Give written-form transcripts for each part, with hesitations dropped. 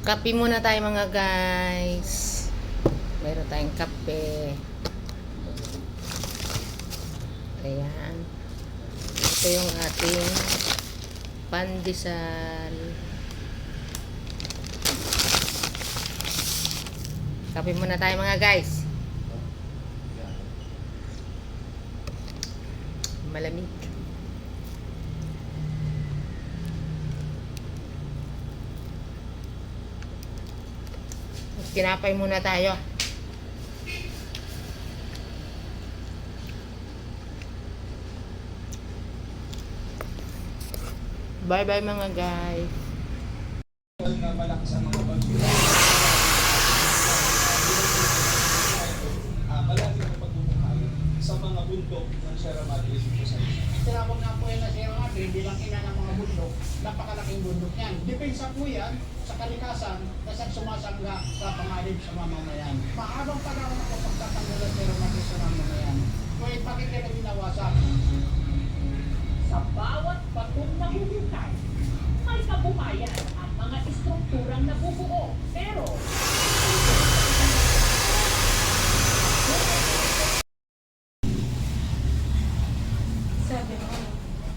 Kape muna tayo mga guys. Meron tayong kape. Ayan. Ito yung ating pandesal. Kape muna tayo mga guys. Malamig. Kinapay muna tayo. Bye bye mga guys. Malakas ang mga bagyo. Malaki ang pagbubuhay sa mga bundok ng Sierra Madre dito sa isla. Tinawag nga po yan na Sierra Madre bilang ina ng mga bundok. Napakalaking bundok yan. Depensa po yan sa kalikasan na sumasangga sa pangalib sa mamamayan. Mahabang panahon ako pagtatanggal ng Sierra Madre sa mamamayan. Kung ipakikita binawasan. Sa bawat batong nahuhukay, may kabuhayan ang mga istrukturang nabubuo. Pero, sabi ko,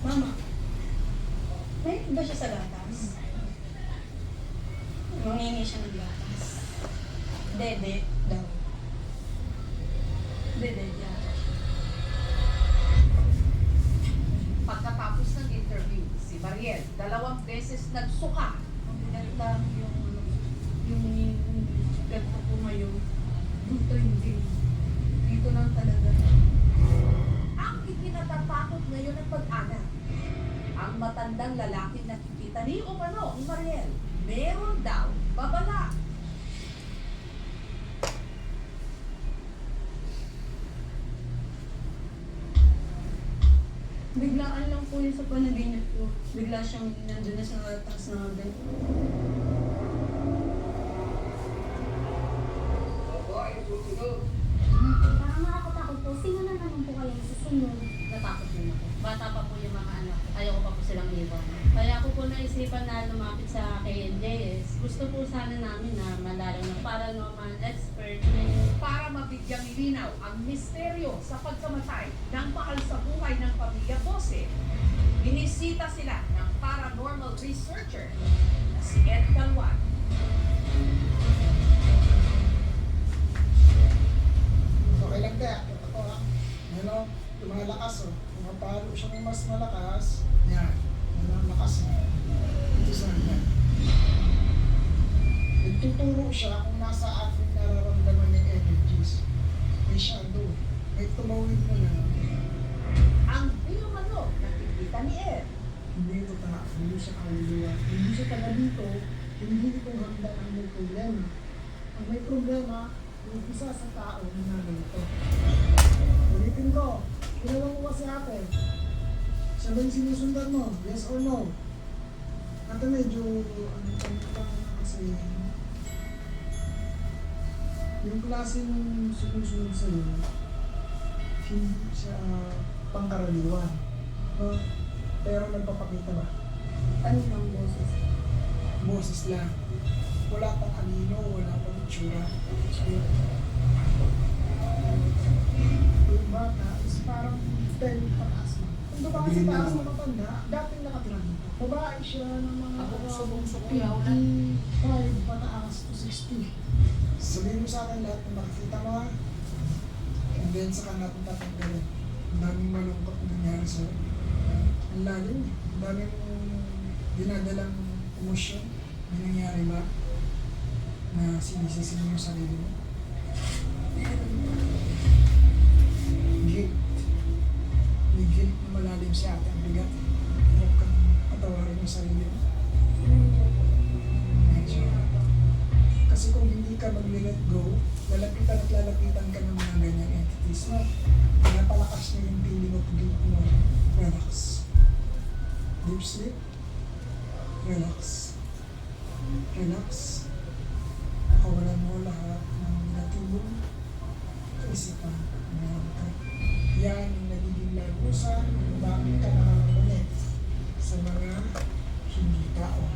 Mama, may ba siya sa gatas? Mangingi siya ng gatas. Dede daw. Dede daw. pagkatapos ng interview, si Mariel 2 beses nagsuka. Ang pinaglang yung ganito po ngayon, dito hindi. Dito lang talaga. Ang ikinatatakot ngayon ng pag-aga. Ang matandang lalaking nakikita ni umano ni Mariel, meron daw babala. Biglaan lang po yun sa panaginip ko. Bigla siyang nandun na sa taas ng hagdan. Parang nakakatakot po. Sino na naman po kayo susunod? Natakot din ako. Bata pa po yung mga anak. Ayaw ko pa po silang iwan. Kaya ako po naisipan na lumapit sa KNJS. Gusto po sana namin na malalang ng paranormal expert. Para mabigyang linaw ang misteryo sa pagkamatay ng mahal sa buhay ng pamilya Bose, binisita sila ng paranormal researcher na si Ed Galwan. Okay lang kaya. Ako ha. Yan o. Lumalakas o. Pumapalo siya ng mas malakas. Yan. Yan ang lakas o. Ito sa yan. Nagtuturo siya kung nasa ating nararamdaman ng energies. May shadow. May tumawid mo na. Ang bilumano nakikita ni Ed. Hindi ito ta. Hindi siya kauluwa. Hindi siya taga dito. Hindi ito handa ang may problema. Ang may problema, yung isa sa tao na nagano. Ulitin ko. Kilala mo ba si ate? Siya ba yung sinusundan mo? Yes or no? Ate medyo, ano lang kasi, yung klase ng sumusunod sa'yo, hindi siya pangkaraniwan. No? Pero nagpapakita ba? Ano ng boses? Boses lang. Wala pang anino, wala pang itsura. So, yung bata is parang 10 pataas na. Kung babae sa taas na matanda, dating nakatira dito. Babae siya ng mga Abong-subong kuya, 55 pataas to 60. Sabihin mo sa akin lahat na makikita mo ha. And then saka natin tatanggalin. Ang daming malungkot na nangyari sa'yo. Ang lalim. Ang daming dinadalang emosyon. May nangyari ba na sinisisi mo yung sarili mo? Guilt. May guilt na malalim siya ate. Ang bigat. Huwag kang patawarin yung sarili mo. Medyo. Kasi kung hindi ka mag-let go, lalapitan at lalapitan ka ng mga ganyang entities na pinapalakas niya yung feeling of guilt mo. Relax. Deep sleep. Relax. Relax. Pakawalan mo lahat ng negatibong kaisipan. Meron ka. Yan ang nagiging lagusan kung bakit ka nakakulit sa mga hindi tao.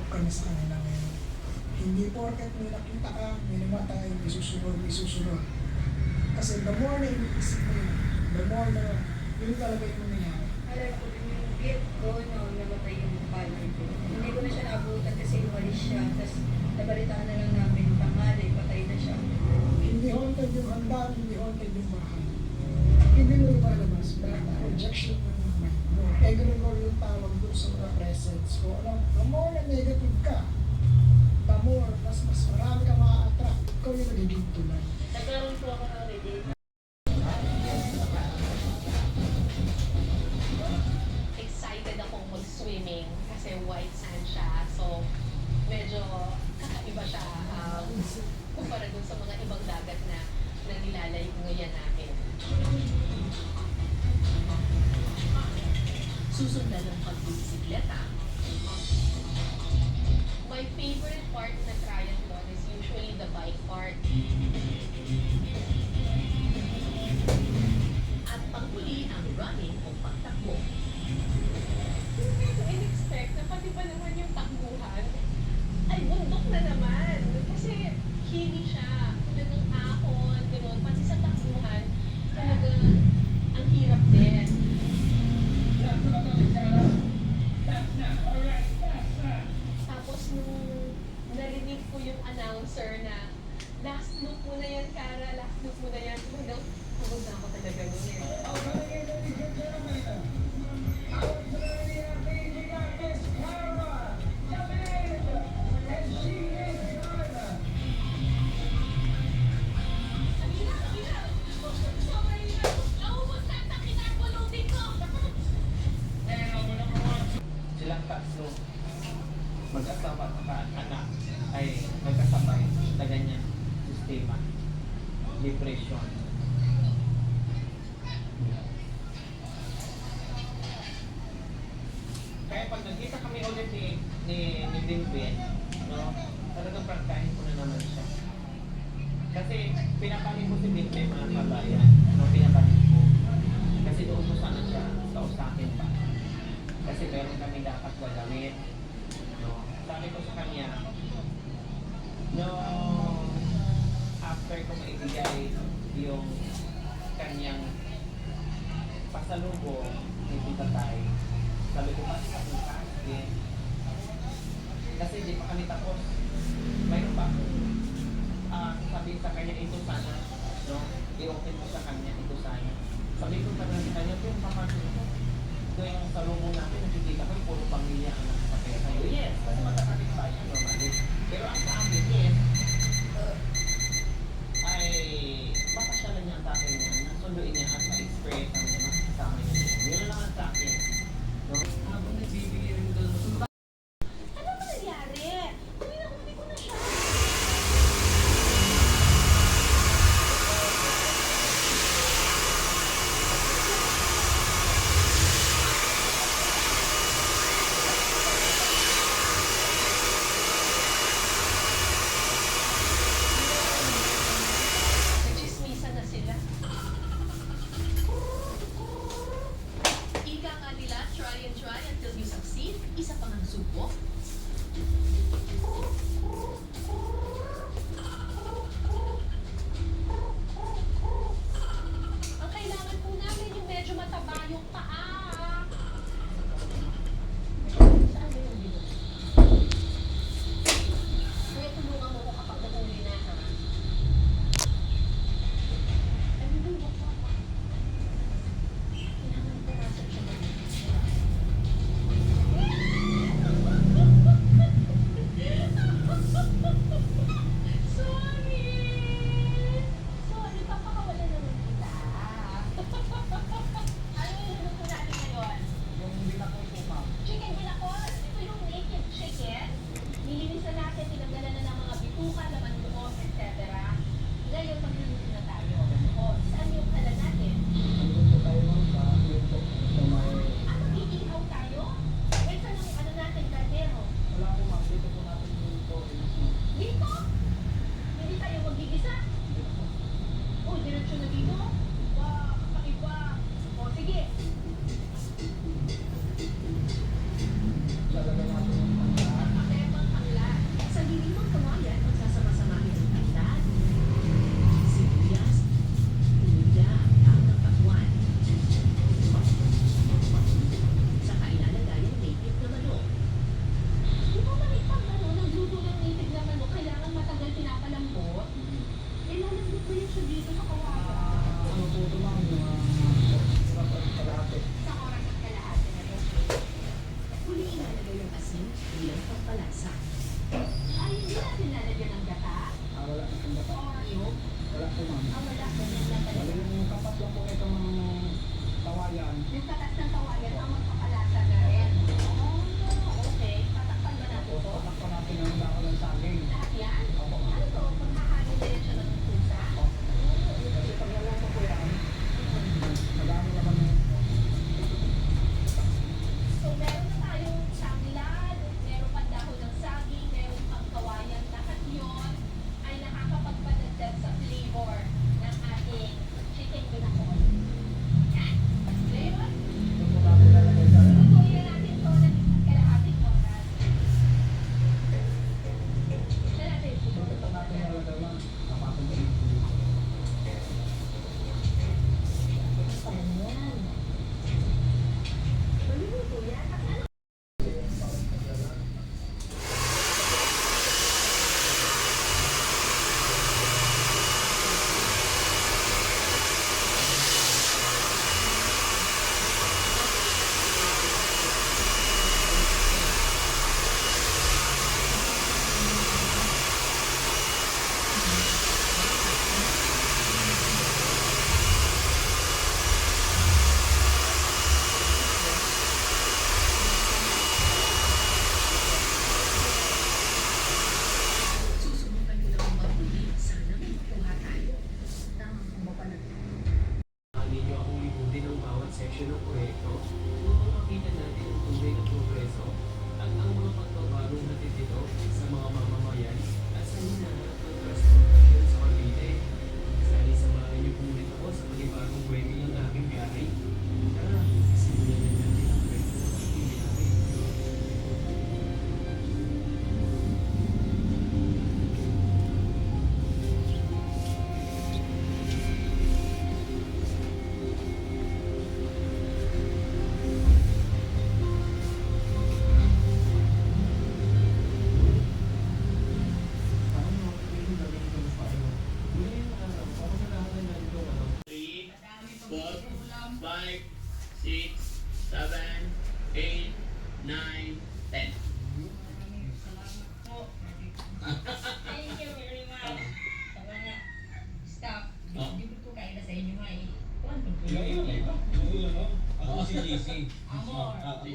kami sa kanila ngayon. Hindi porket may nakita ka, may namatay, may susunod, may susunod. Kasi the more na iniisip mo yun, the more na yun talaga yung nangyayari. Alam ko din yung guilt ko nung namatay yung father ko. Hindi ko na siya naabutan kasi umalis siya. Tapos nabalitaan na lang namin, tangali, patay na siya. Hindi haunted yung handa, hindi haunted yung bahay. Hindi mo lumalabas, dahil rejection mo ng mind mo. Egregor yung tawag doon sa mga presence ko. Alam, the more na negative ka, the more, mas marami ka ma-attract. Ikaw yung nagiging tulad. Nagkaroon po ako ng reading. Excited akong mag-swimming kasi white sand siya. So, medyo kakaiba siya kumpara dun sa mga ibang dagat na nilalay ngayon namin. Susundan ng pagbibisikleta. My favorite part na triathlon is usually the bike part. At panghuli ang running o pagtakbo. Hindi ko in-expect na pati pa naman yung takbuhan ay bundok na naman. Kasi hilly siya. Tulad ng ahon, gano'n. Pati sa takbuhan, talaga ang hirap din. Tapos nung narinig ko yung announcer na last loop mo na yan, Cara, last loop mo na yan. Talagang pagod na ako talaga nun eh. Silang tatlo mag-asawa at anak ay magkasabay sa ganyan sistema. Depression. Kaya pag nagkita kami ulit ni Binbin, no, talagang prangkahin ko na naman siya. Kasi pinapanin ko si Binbin mga kabayan, no, pinapanin ko. Kasi doon ko sana siya kausakin pa. Kasi meron kami dapat gagawin. No? Sabi ko sa kanya, no, after ko maibigay yung kanyang pasalubong ni Tita Tay, sabi ko, pati sa kong casket. Kasi di pa kami tapos. Mayroon pa akong sabi sa kanya, ito sana, no? I-open mo sa kanya, ito sana. Sabi ko pa sa kanya, yung papasok ko. Ito yung salubong natin, nakikita ko, puro pamilya ang nakapatay sa'yo. Yes, kasi magkakapit tayo normally. Pero ang sa amin, yes, ay papasyalan niya ang tatay niya, nasunduin niya at ma-express ang niya, makikasama niya. Yun lang naman sa akin. No? Habang nagbibigay rin doon, Ano ba nangyari? Hindi ko na siya.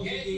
magiging